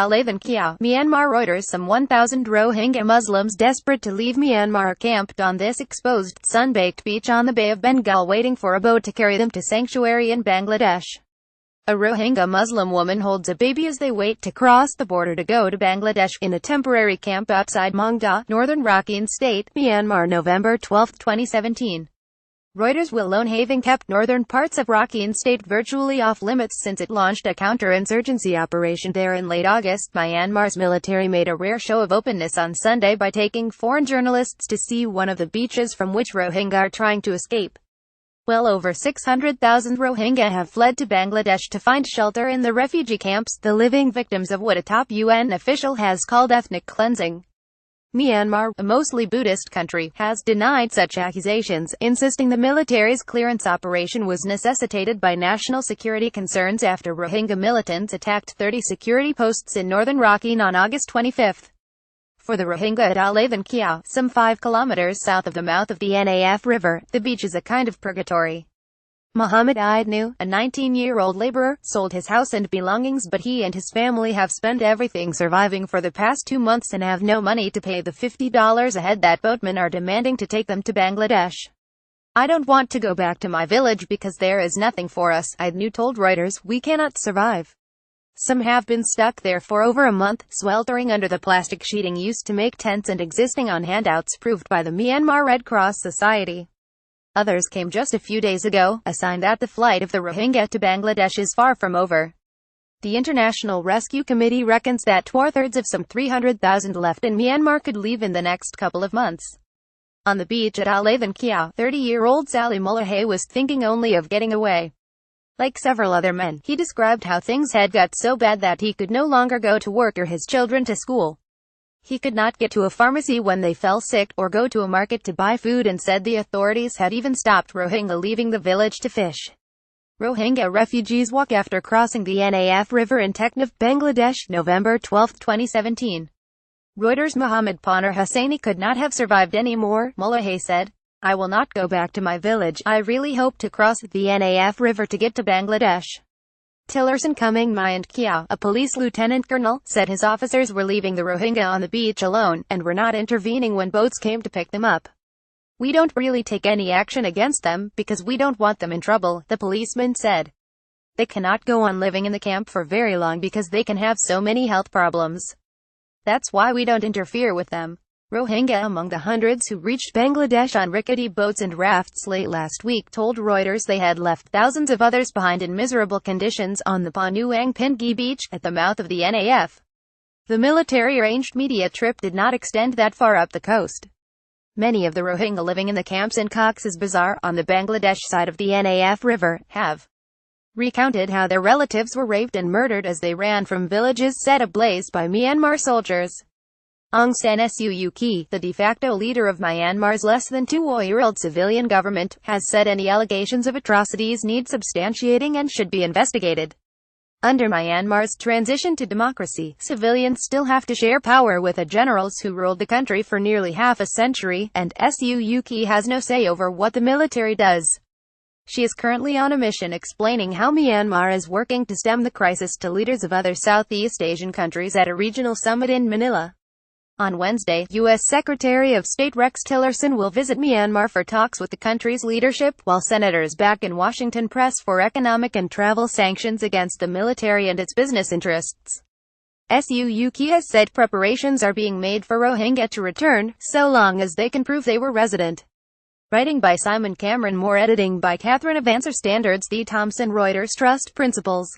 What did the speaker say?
LEI THAN KYAW, Myanmar Reuters Some 1,000 Rohingya Muslims desperate to leave Myanmar are camped on this exposed, sunbaked beach on the Bay of Bengal waiting for a boat to carry them to sanctuary in Bangladesh. A Rohingya Muslim woman holds a baby as they wait to cross the border to go to Bangladesh, in a temporary camp outside Maungdaw, northern Rakhine State, Myanmar November 12, 2017. REUTERSWa LoneHaving kept northern parts of Rakhine State virtually off-limits since it launched a counterinsurgency operation there in late August. Myanmar's military made a rare show of openness on Sunday by taking foreign journalists to see one of the beaches from which Rohingya are trying to escape. Well over 600,000 Rohingya have fled to Bangladesh to find shelter in the refugee camps, the living victims of what a top UN official has called ethnic cleansing. Myanmar, a mostly Buddhist country, has denied such accusations, insisting the military's clearance operation was necessitated by national security concerns after Rohingya militants attacked 30 security posts in northern Rakhine on August 25. For the Rohingya at LEI THAN KYAW, some 5 kilometers south of the mouth of the NAF River, the beach is a kind of purgatory. Muhammad Idnu, a 19-year-old laborer, sold his house and belongings, but he and his family have spent everything surviving for the past 2 months and have no money to pay the $50 a head that boatmen are demanding to take them to Bangladesh. "I don't want to go back to my village because there is nothing for us," Idnu told Reuters. "We cannot survive." Some have been stuck there for over a month, sweltering under the plastic sheeting used to make tents and existing on handouts proved by the Myanmar Red Cross Society. Others came just a few days ago, a sign that the flight of the Rohingya to Bangladesh is far from over. The International Rescue Committee reckons that 2/3 of some 300,000 left in Myanmar could leave in the next couple of months. On the beach at LEI THAN KYAW, 30-year-old Sally Mullahay was thinking only of getting away. Like several other men, he described how things had got so bad that he could no longer go to work or his children to school. He could not get to a pharmacy when they fell sick, or go to a market to buy food, and said the authorities had even stopped Rohingya leaving the village to fish. Rohingya refugees walk after crossing the NAF River in Teknaf, Bangladesh, November 12, 2017. Reuters' Mohammed Panar Hussaini could not have survived any more, Mullahay said. "I will not go back to my village. I really hope to cross the NAF River to get to Bangladesh." Tillerson Cumming Myand Kyaw, a police lieutenant colonel, said his officers were leaving the Rohingya on the beach alone, and were not intervening when boats came to pick them up. "We don't really take any action against them, because we don't want them in trouble," the policeman said. "They cannot go on living in the camp for very long because they can have so many health problems. That's why we don't interfere with them." Rohingya, among the hundreds who reached Bangladesh on rickety boats and rafts late last week, told Reuters they had left thousands of others behind in miserable conditions on the Panuang Pingi beach, at the mouth of the NAF. The military-arranged media trip did not extend that far up the coast. Many of the Rohingya living in the camps in Cox's Bazar, on the Bangladesh side of the NAF River, have recounted how their relatives were raped and murdered as they ran from villages set ablaze by Myanmar soldiers. Aung San Suu Kyi, the de facto leader of Myanmar's less than 2-year-old civilian government, has said any allegations of atrocities need substantiating and should be investigated. Under Myanmar's transition to democracy, civilians still have to share power with the generals who ruled the country for nearly half a century, and Suu Kyi has no say over what the military does. She is currently on a mission explaining how Myanmar is working to stem the crisis to leaders of other Southeast Asian countries at a regional summit in Manila. On Wednesday, U.S. Secretary of State Rex Tillerson will visit Myanmar for talks with the country's leadership, while senators back in Washington press for economic and travel sanctions against the military and its business interests. Suu Kyi has said preparations are being made for Rohingya to return, so long as they can prove they were resident. Writing by Simon Cameron Moore, editing by Catherine of Answer Standards, The Thomson Reuters Trust Principles.